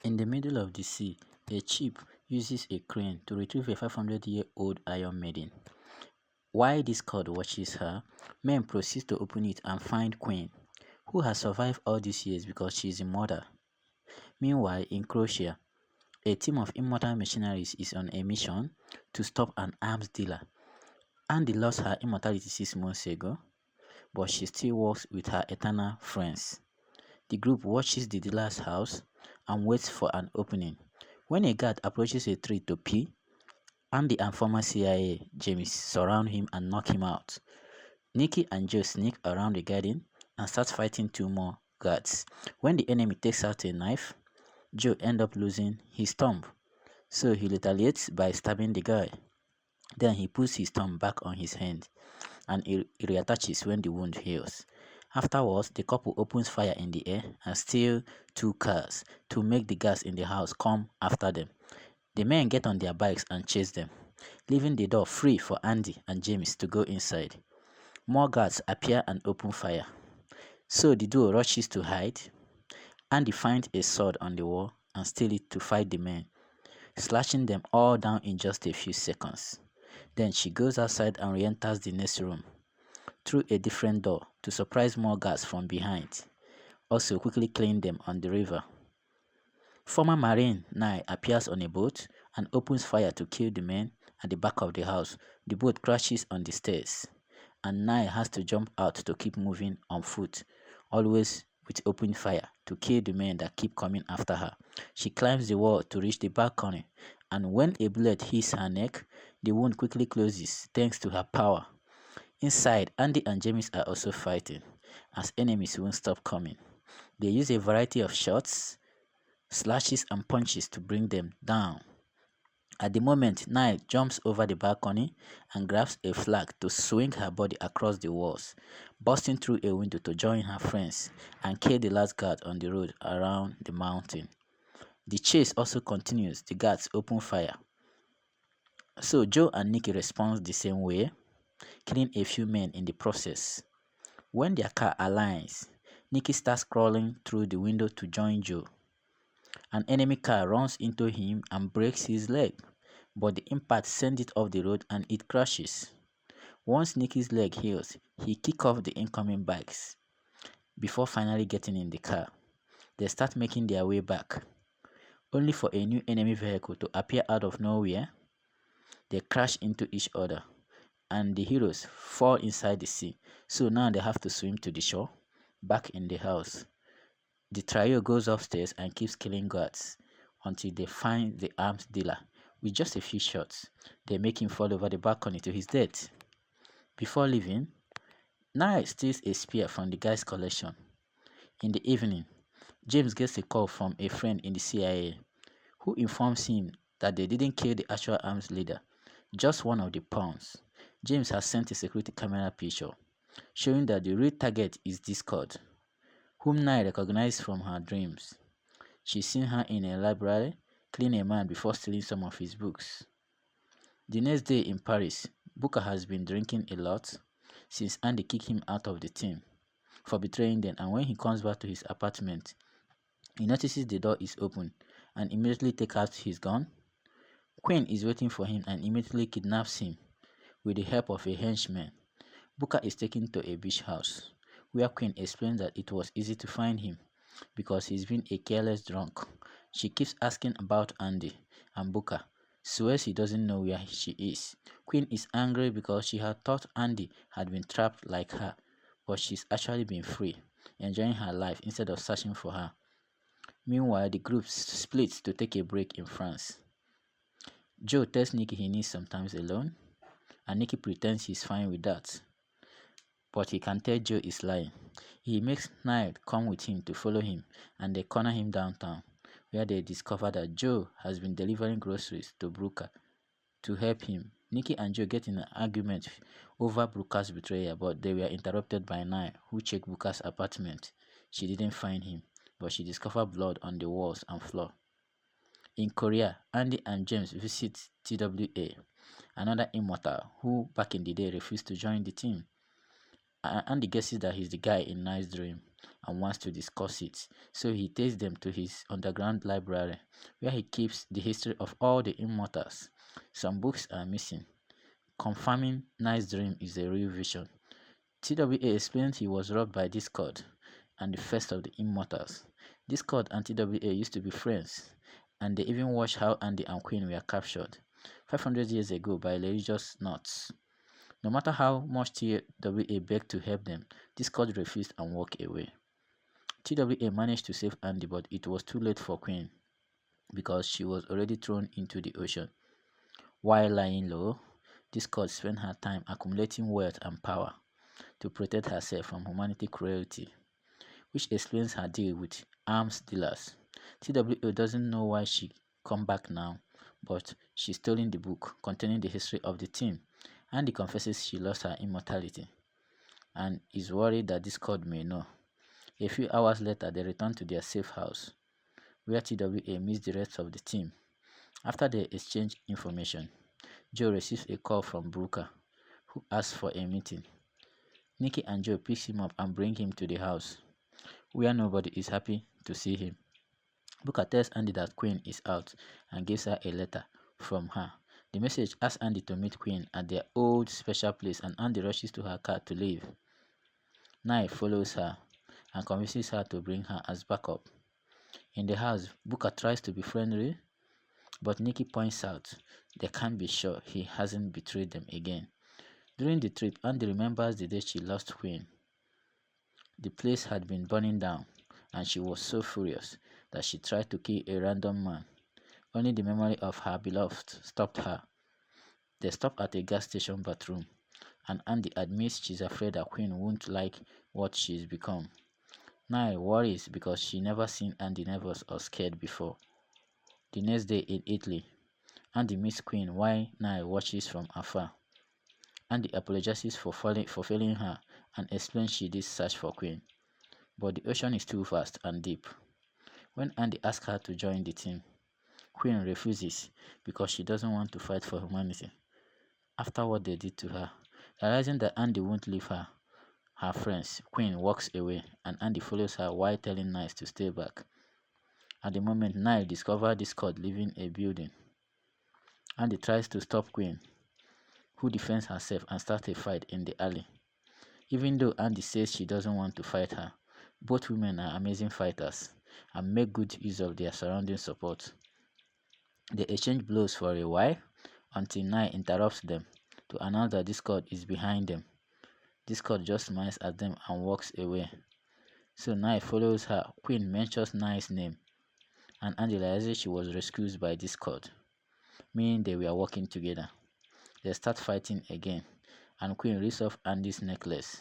In the middle of the sea, a ship uses a crane to retrieve a 500-year-old Iron Maiden. While this god watches her, men proceed to open it and find Queen, who has survived all these years because she is immortal. Meanwhile, in Croatia, a team of immortal missionaries is on a mission to stop an arms dealer. Andy lost her immortality 6 months ago, but she still works with her eternal friends. The group watches the dealer's house and waits for an opening. When a guard approaches a tree to pee, Andy and former CIA James surround him and knock him out. Nikki and Joe sneak around the garden and start fighting two more guards. When the enemy takes out a knife, Joe ends up losing his thumb, so he retaliates by stabbing the guy. Then he puts his thumb back on his hand and it reattaches when the wound heals. Afterwards, the couple opens fire in the air and steal two cars to make the guards in the house come after them. The men get on their bikes and chase them, leaving the door free for Andy and James to go inside. More guards appear and open fire, so the duo rushes to hide. Andy finds a sword on the wall and steals it to fight the men, slashing them all down in just a few seconds. Then she goes outside and re-enters the next room through a different door to surprise more guards from behind, also quickly killing them on the river. Former Marine Nye appears on a boat and opens fire to kill the men at the back of the house. The boat crashes on the stairs, and Nye has to jump out to keep moving on foot, always with open fire to kill the men that keep coming after her. She climbs the wall to reach the balcony, and when a bullet hits her neck, the wound quickly closes thanks to her power. Inside, Andy and James are also fighting, as enemies won't stop coming. They use a variety of shots, slashes and punches to bring them down. At the moment, Nye jumps over the balcony and grabs a flag to swing her body across the walls, busting through a window to join her friends and kill the last guard on the road around the mountain. The chase also continues. The guards open fire, so Joe and Nikki respond the same way, killing a few men in the process. When their car aligns, Nikki starts crawling through the window to join Joe. An enemy car runs into him and breaks his leg, but the impact sends it off the road and it crashes. Once Nikki's leg heals, he kicks off the incoming bikes before finally getting in the car. They start making their way back, only for a new enemy vehicle to appear out of nowhere. They crash into each other, and the heroes fall inside the sea, so now they have to swim to the shore, back in the house. The trio goes upstairs and keeps killing guards until they find the arms dealer. With just a few shots, they make him fall over the balcony to his death. Before leaving, Nye steals a spear from the guy's collection. In the evening, James gets a call from a friend in the CIA who informs him that they didn't kill the actual arms leader, just one of the pawns. James has sent a security camera picture showing that the real target is Discord, whom Nye recognized from her dreams. She's seen her in a library killing a man before stealing some of his books. The next day in Paris, Booker has been drinking a lot since Andy kicked him out of the team for betraying them, and when he comes back to his apartment, he notices the door is open and immediately takes out his gun. Queen is waiting for him and immediately kidnaps him with the help of a henchman. Booker is taken to a beach house, where Queen explains that it was easy to find him because he's been a careless drunk. She keeps asking about Andy, and Booker swears he doesn't know where she is. Queen is angry because she had thought Andy had been trapped like her, but she's actually been free, enjoying her life instead of searching for her. Meanwhile, the group splits to take a break in France. Joe tells Nikki he needs some time alone, and Nikki pretends he's fine with that, but he can tell Joe is lying. He makes Nye come with him to follow him, and they corner him downtown, where they discover that Joe has been delivering groceries to Brooker to help him. Nikki and Joe get in an argument over Brooker's betrayal, but they were interrupted by Nye, who checked Brooker's apartment. She didn't find him, but she discovered blood on the walls and floor. In Korea, Andy and James visit TWA, another immortal who back in the day refused to join the team. Andy guesses that he's the guy in Nye's dream, and wants to discuss it. So he takes them to his underground library where he keeps the history of all the immortals. Some books are missing, confirming Knight's dream is a real vision. TWA explained he was robbed by Discord and the first of the immortals. Discord and TWA used to be friends, and they even watched how Andy and Queen were captured 500 years ago by religious nuts. No matter how much TWA begged to help them, Discord refused and walked away. TWA managed to save Andy, but it was too late for Queen because she was already thrown into the ocean. While lying low, Discord spent her time accumulating wealth and power to protect herself from humanity cruelty, which explains her deal with arms dealers. TWA doesn't know why she come back now, but she's stolen the book containing the history of the team. Andy confesses she lost her immortality and is worried that Discord may know. A few hours later, they return to their safe house, where TWA meets the rest of the team. After they exchange information, Joe receives a call from Brooker, who asks for a meeting. Nikki and Joe pick him up and bring him to the house, where nobody is happy to see him. Booker tells Andy that Queen is out and gives her a letter from her. The message asks Andy to meet Queen at their old special place, and Andy rushes to her car to leave. Nye follows her and convinces her to bring her as backup. In the house, Booker tries to be friendly, but Nikki points out they can't be sure he hasn't betrayed them again. During the trip, Andy remembers the day she lost Queen. The place had been burning down, and she was so furious that she tried to kill a random man. Only the memory of her beloved stopped her. They stop at a gas station bathroom, and Andy admits she's afraid that Queen won't like what she's become. Nye worries because she never seen Andy nervous or scared before. The next day in Italy, Andy meets Queen while Nye watches from afar. Andy apologizes for failing her and explains she did search for Queen, but the ocean is too vast and deep. When Andy asks her to join the team, Queen refuses because she doesn't want to fight for humanity. After what they did to her, realizing that Andy won't leave her friends, Queen walks away and Andy follows her while telling Niles to stay back. At the moment, Niles discovers Discord leaving a building. Andy tries to stop Queen, who defends herself and starts a fight in the alley. Even though Andy says she doesn't want to fight her, both women are amazing fighters and make good use of their surrounding support. They exchange blows for a while until Nye interrupts them to announce that Discord is behind them. Discord just smiles at them and walks away. So Nye follows her. Queen mentions Nye's name, and Andy realizes she was rescued by Discord, meaning they were working together. They start fighting again, and Queen rips off Andy's necklace,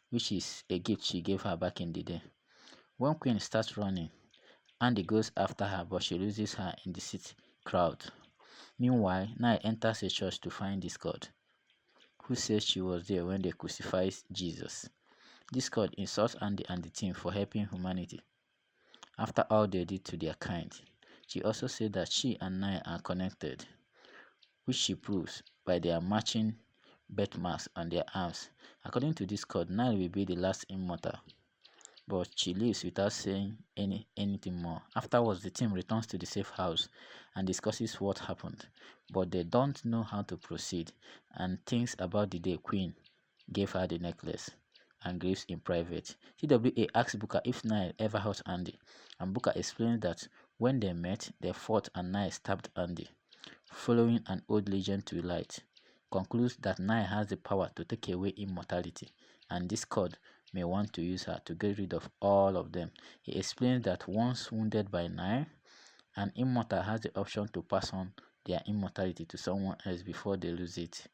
which is a gift she gave her back in the day. When Queen starts running, Andy goes after her, but she loses her in the city crowd. Meanwhile, Nye enters a church to find Discord, who says she was there when they crucified Jesus. Discord insults Andy and the team for helping humanity after all they did to their kind. She also said that she and Nye are connected, which she proves by their matching birthmarks on their arms. According to Discord, Nye will be the last immortal, but she leaves without saying anything more. Afterwards, the team returns to the safe house and discusses what happened, but they don't know how to proceed and thinks about the day Queen gave her the necklace and grieves in private. TWA asks Booker if Nye ever hurt Andy, and Booker explains that when they met, they fought and Nye stabbed Andy, following an old legend to light. Concludes that Nye has the power to take away immortality, and Discord may want to use her to get rid of all of them. He explains that once wounded by Nye, an immortal has the option to pass on their immortality to someone else before they lose it.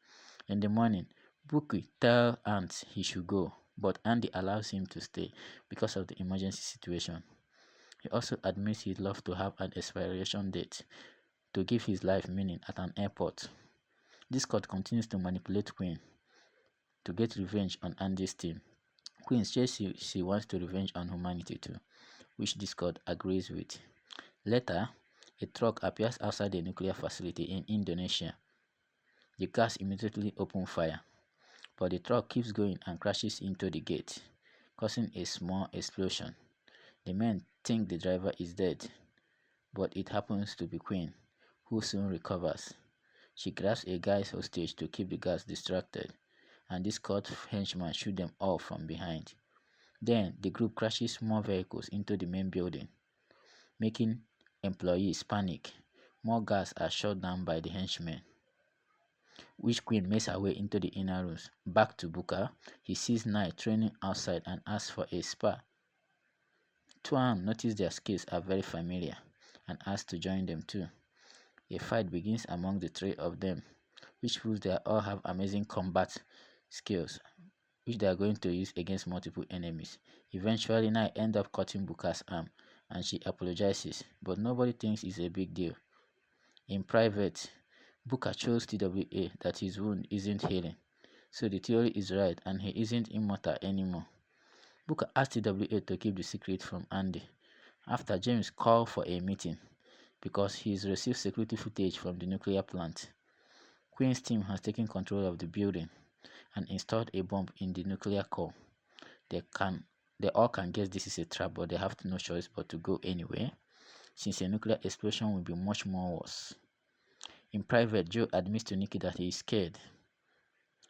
In the morning, Booker tells Ant he should go, but Andy allows him to stay because of the emergency situation. He also admits he'd love to have an expiration date to give his life meaning at an airport. Discord continues to manipulate Queen to get revenge on Andy's team. Queen says she wants to revenge on humanity too, which Discord agrees with. Later, a truck appears outside the nuclear facility in Indonesia. The guards immediately open fire, but the truck keeps going and crashes into the gate. causing a small explosion. The men think the driver is dead, but it happens to be Queen, who soon recovers. She grabs a guy's hostage to keep the guards distracted, and this caught henchman shoot them all from behind. Then the group crashes more vehicles into the main building, making employees panic. More guards are shot down by the henchmen, which Queen makes her way into the inner rooms. Back to Booker, he sees Knight training outside and asks for a spar. Tuan notices their skills are very familiar and asks to join them too. A fight begins among the three of them, which proves they all have amazing combat skills, which they are going to use against multiple enemies. Eventually, Knight ends up cutting Booker's arm, and she apologizes, but nobody thinks it's a big deal. In private, Booker shows TWA that his wound isn't healing, so the theory is right and he isn't immortal anymore. Booker asks TWA to keep the secret from Andy after James called for a meeting because he's received security footage from the nuclear plant. Queen's team has taken control of the building and installed a bomb in the nuclear core. They all can guess this is a trap, but they have no choice but to go anyway, since a nuclear explosion will be much more worse. In private, Joe admits to Nikki that he is scared,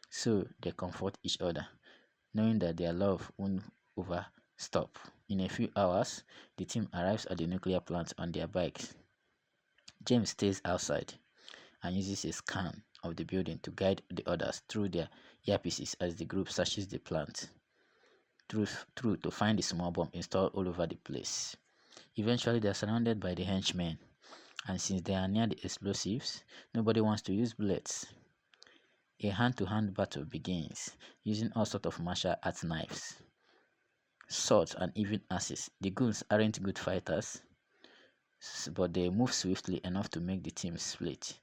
so they comfort each other, knowing that their love won't stop. In a few hours, the team arrives at the nuclear plant on their bikes. James stays outside and uses a scan of the building to guide the others through their earpieces as the group searches the plant through to find the small bomb installed all over the place. Eventually, they are surrounded by the henchmen, and since they are near the explosives, nobody wants to use bullets. A hand-to-hand battle begins, using all sorts of martial arts knives, swords, and even axes. The goons aren't good fighters, but they move swiftly enough to make the team split.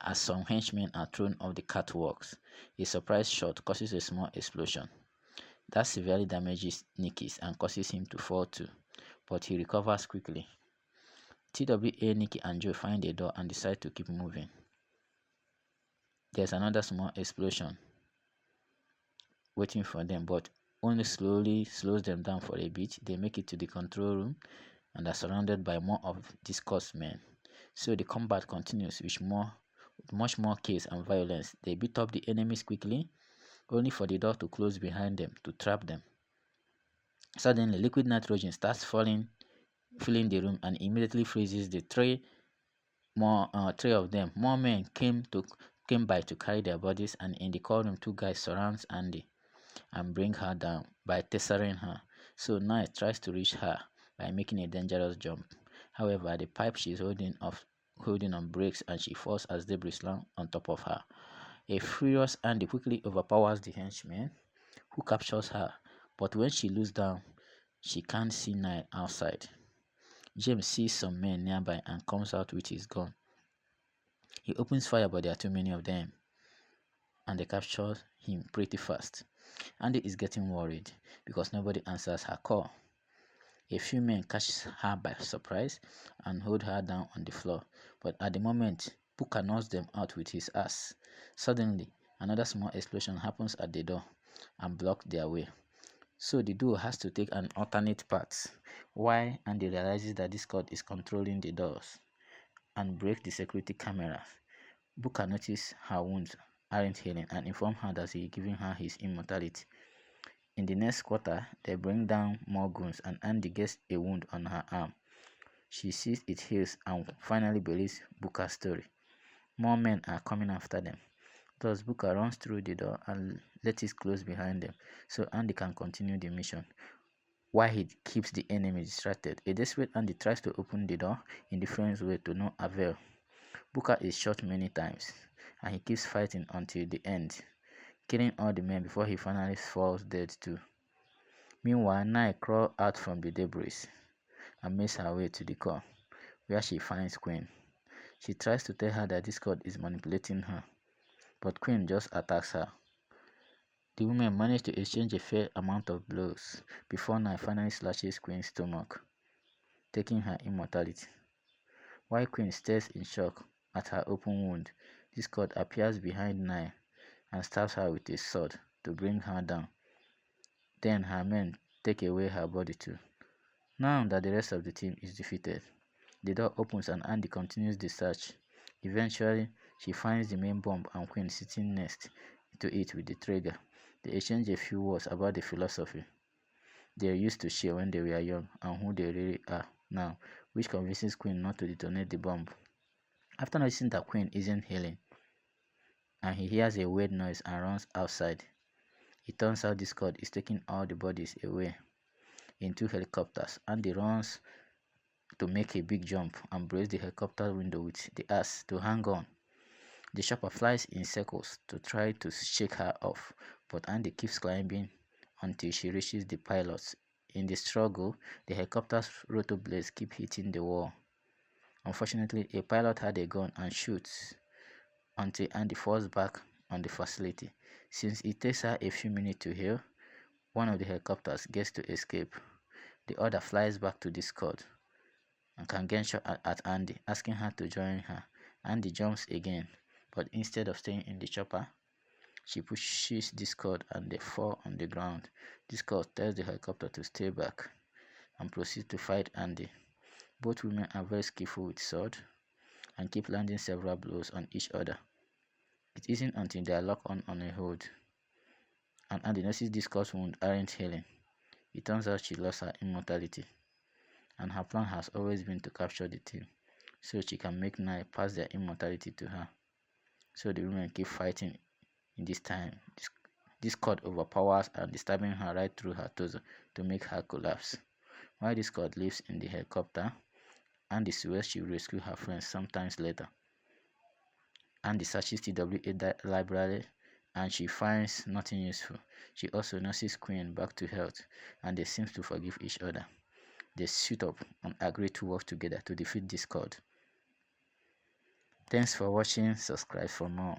As some henchmen are thrown off the catwalks, a surprise shot causes a small explosion. That severely damages Nikki's and causes him to fall too, but he recovers quickly. TWA, Nikki, and Joe find a door and decide to keep moving. There's another small explosion waiting for them, but only slowly slows them down for a bit. They make it to the control room and are surrounded by more of discussed men. So the combat continues with much more chaos and violence. They beat up the enemies quickly, only for the door to close behind them to trap them. Suddenly, liquid nitrogen starts filling the room and immediately freezes the three of them. More men came by to carry their bodies, and in the courtroom, two guys surrounds Andy and bring her down by tessering her. So Knight tries to reach her by making a dangerous jump. However, the pipe she's holding on breaks and she falls as debris slam on top of her. A furious Andy quickly overpowers the henchman, who captures her, but when she looks down, she can't see Knight outside. James sees some men nearby and comes out with his gun. He opens fire, but there are too many of them, and they capture him pretty fast. Andy is getting worried because nobody answers her call. A few men catch her by surprise and hold her down on the floor, but at the moment, Booker knocks them out with his axe. Suddenly, another small explosion happens at the door and blocks their way. So the duo has to take an alternate path. Why Andy realizes that this cord is controlling the doors and breaks the security cameras. Booker notices her wounds aren't healing and informs her that he is giving her his immortality. In the next quarter, they bring down more goons and Andy gets a wound on her arm. She sees it heals and finally believes Booker's story. More men are coming after them. Thus, Booker runs through the door and lets it close behind them so Andy can continue the mission, while he keeps the enemy distracted. A desperate Andy tries to open the door in different ways to no avail. Booker is shot many times, and he keeps fighting until the end, killing all the men before he finally falls dead too. Meanwhile, Knight crawls out from the debris and makes her way to the core, where she finds Queen. She tries to tell her that this god is manipulating her, but Queen just attacks her. The women manage to exchange a fair amount of blows before Knight finally slashes Queen's stomach, taking her immortality. While Queen stares in shock at her open wound, this god appears behind Knight and stabs her with a sword to bring her down. Then her men take away her body too. Now that the rest of the team is defeated, the door opens and Andy continues the search. Eventually, she finds the main bomb and Queen sitting next to it with the trigger. They exchange a few words about the philosophy they used to share when they were young and who they really are now, which convinces Queen not to detonate the bomb. After noticing that Queen isn't healing, and he hears a weird noise and runs outside, it turns out this squad is taking all the bodies away in two helicopters. Andy runs to make a big jump and breaks the helicopter window with the axe to hang on. The chopper flies in circles to try to shake her off, but Andy keeps climbing until she reaches the pilots. In the struggle, the helicopter's rotor blades keep hitting the wall. Unfortunately, a pilot had a gun and shoots until Andy falls back on the facility. Since it takes her a few minutes to heal, one of the helicopters gets to escape. The other flies back to Discord and can get shot at Andy, asking her to join her. Andy jumps again, but instead of staying in the chopper, she pushes Discord and they fall on the ground. Discord tells the helicopter to stay back and proceeds to fight Andy. Both women are very skillful with sword and keep landing several blows on each other. It isn't until they are locked on a hold and Andy notices Discord's wounds aren't healing. It turns out she lost her immortality, and her plan has always been to capture the team so she can make Nye pass their immortality to her. So the women keep fighting in this time. Discord overpowers and stabbing her right through her torso to make her collapse. While Discord lives in the helicopter, Andy swears she will rescue her friends sometimes later. Andy searches TWA library and she finds nothing useful. She also nurses Queen back to health and they seem to forgive each other. They suit up and agree to work together to defeat Discord. Thanks for watching, subscribe for more.